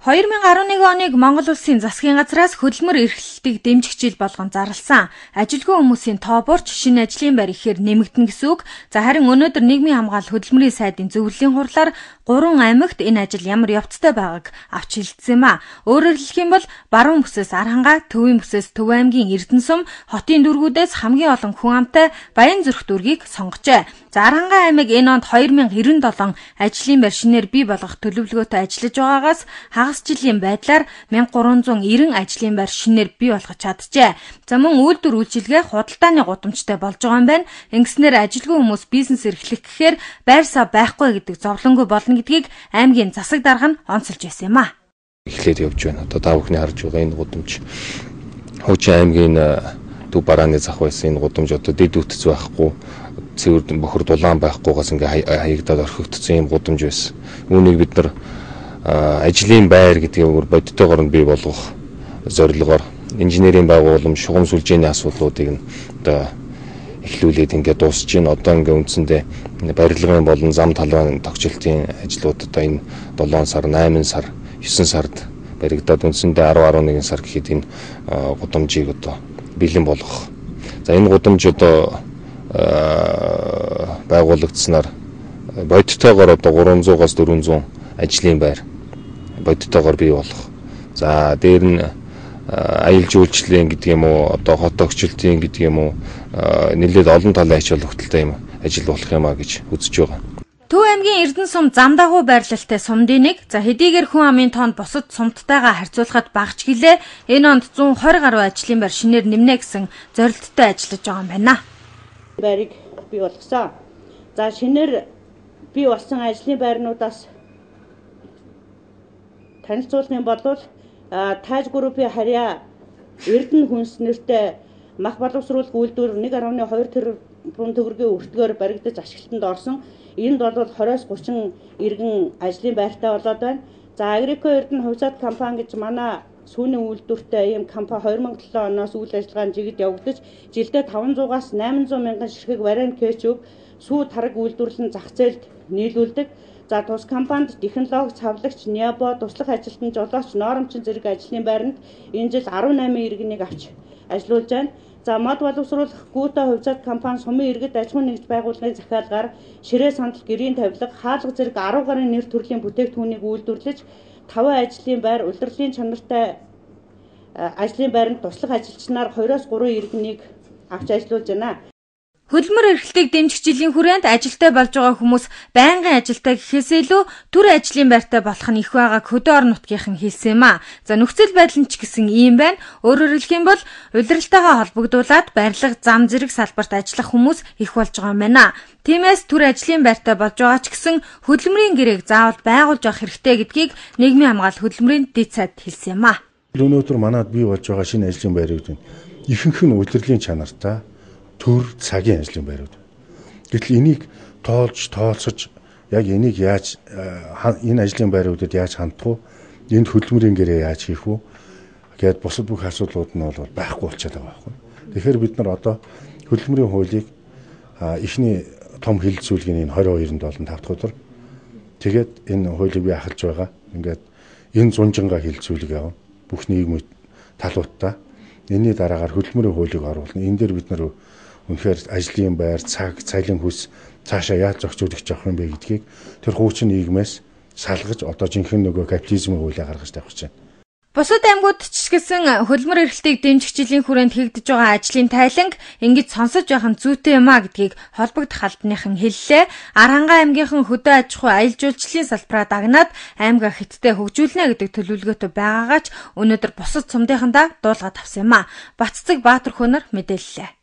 2011 оныг Монгол Улсын засгийн газраас хөдөлмөр эрхлэлтийг дэмжих жил болгон зарласан. Ажилгүй хүмүүсийн тоо бурч шинэ ажлын байр ихээр нэмэгдэнэ гэсэн үг. Харин өнөөдөр нийгмийн хамгаалал хөдөлмөрийн сайдын зөвлөлийн хурлаар 3 аймагт энэ ажил ямар явцтай байгааг авч хэлсэн юм а. Өөрөөр хэлэх юм бол Баруун бүсээс Архангаа, Төвийн бүсээс Төв аймгийн Эрдэнэсум, хотын дүүргүүдээс хамгийн олон хүн амтай Баянзүрх дүүргийг сонгожээ. Архангаа аймаг энэ онд 2097 ажлын байр шинээр бий болгох төлөвлөгөөтэй ажиллаж байгаагаас хагас жилийн байдлаар 1390 ажлын байр шинээр бий болгож чаджээ. За мөн үйлдвэр үйлчилгээ худалдааны гудамжтай болж байгаа юм байна. Ингэснээр ажилгүй хүмүүс бизнес эрхлэх гэхээр байр сав байхгүй гэдэг зовлонгүй болно гэдгийг аймгийн засаг дарга нь онцолж байсан юм а. Эхлээд явж байна. Одоо та бүхний харж байгаа энэ гудамж хуучин аймгийн Төв барааны зах байсан энэ гудамж одоо дэд үтц байхгүй, цэвэр бохор дулаан байхгүйгаас ингээ хаягдаад орхигдсон юм гудамж байсан. Үүнийг бид нар ажлын байр гэдгийг бодиттойгоор нь бий болгох зорилгоор инженерийн байгууламж, шугам сүлжээний асуудлуудыг одоо эхлүүлээд ингээд дуусж байна. Одоо ингээд үндсэндээ барилгын болон зам талбайн тогтчлтын ажлууд одоо энэ 7 сар, 8 сар, 9 сард баригдаад үндсэндээ 10-11 сар гэхэд энэ гудамжийг одоо бэлэн болгох. За энэ гудамж одоо байгуулагдсанаар бодиттойгоор одоо 300-аас 400 ажлын байр бодиттойгоор бий болох. За дээр нь аялал жуулчлалын гэдэг юм уу, одоо хот тогтчлтын гэдэг юм уу, нэлээд олон талын ач холбогдолтой юм ажил болох юм а гэж үзэж байгаа. Төв аймгийн Эрдэнэсум зам дагуу байрлалтай сумдын нэг. За хэдийгээр хүн амын тоонд бусад сумдтайгаа харьцуулахад багч гэлээ энэ онд 120 гаруй ажлын байр шинээр нэмнэ гэсэн зорилттой ажиллаж байгаа юм байна. Байрыг бий болгосон. За шинээр бий болсон ажлын байрнуудаас танилцуулах юм бол Тааж группийн харьяа Эрдэнэ хүнс нэртэй мах боловсруулах үйлдвэр 1.2 тэрбум төгрөгийн өртгөөр баригдаж ашиглалтанд орсон. Энд бол 20-30 иргэн ажлын байртай болоод байна. За Агрико Эрдэнэ хувьцаат компани гэж манай сүүний үйлдвэртэй ийм компани 2007 оноос үйл ажиллагаанд жигд явагдаж жилдээ 500-аас 800 мянган ширхэг вариант кетчуп сүү тараг үйлдвэрлэн зах зээлд нийлүүлдэг. За тус компанид технологи, цавлагч, Нябо, туслах ажилтан, жолооч, норомчин зэрэг ажлын байранд энэ жил 18 иргэнийг авч ажиллуулж байна. За мод боловсруулах Гүүтэ хувьцаат компани сумын иргэд аж ахуйн нэгж байгууллагын захиалгаар ширээ сандал, гэрийн тавилга, хаалга зэрэг 10 гаруй нэр төрлийн бүтээгдэхүүнийг үйлдвэрлэж 5 ажлын байр, улирлын чанартай ажлын байранд туслах ажилчнаар 2-3 иргэнийг авч ажиллуулж байна. Хөдөлмөр эрхлэлтийг дэмжих жилийн хүрээнд ажилтай болж байгаа хүмүүс байнгын ажилтай гэхээсээ илүү төр ажлын байртай болох нь их байгааг хөдөө орон нутгийнхан хэлсэн юм а. За нөхцөл байдал нь ч гэсэн ийм байна. Өөрөөр хэлэх юм бол удирдалтайгаа холбогдуулаад барилга, зам зэрэг салбарт ажиллах хүмүүс их болж байгаа юм байна. Тиймээс төр ажлын байртай болж байгаа ч гэсэн хөдөлмөрийн гэрээг заавал байгуулж авах хэрэгтэй гэдгийг нийгмийн хамгаалал хөдөлмөрийн дэд сайд хэлсэн юм а. Өнөөдөр манад бий болж байгаа шинэ ажлын байрууд нь ихэнх нь удирдлагын чанартай төр цагийн ажлын байрууд. Гэтэл энийг тооцож яг энийг яаж энэ ажлын байруудад яаж хандах вэ? Энд хөдөлмөрийн гэрээ яаж хийх вэ? Гэт бусад бүх асуудлууд нь бол байхгүй болчиход байгаа байхгүй. Тэгэхээр бид нар одоо хөдөлмөрийн хуулийг эхний том хэлэлцүүлгийн энэ 22-нд болон 5 дахь өдөр тэгээд энэ хуулийг би ахалж байгаа. Ингээд энэ зунжингаа хэлэлцүүлэг явна. Бүх нийгмийн талуудтай. Энэний дараагаар хөдөлмөрийн хуулийг оруулна. Энэ дээр бид нар үнэхээр ажлын байр, цаг, цалин хүс цаашаа яаж зохицуулж явах юм бэ гэдгийг тэр хуучин нийгмээс салгаж одоо жинхэнэ нөгөө капитализмын хуулиа гаргаж тавьж байна. Бусад аймагуд ч гэсэн хөдөлмөр эрхлэлтийг дэмжих жилийн хүрээнд хийгдэж байгаа ажлын тайланг ингэж сонсож байх нь зүйтэй юм а гэдгийг холбогдох албаныхан хэллээ. Архангаа аймгийнхан хөдөө аж ахуй аялал жуулчлалын салбараа дагнаад аймгаа хэттэй хөгжүүлнэ гэдэг төлөвлөгөөтэй байгаагач өнөөдөр бусад сумдынхандаа дуулгаад авсан юм а. Баццэг Баатар Хөнөр мэдээллээ.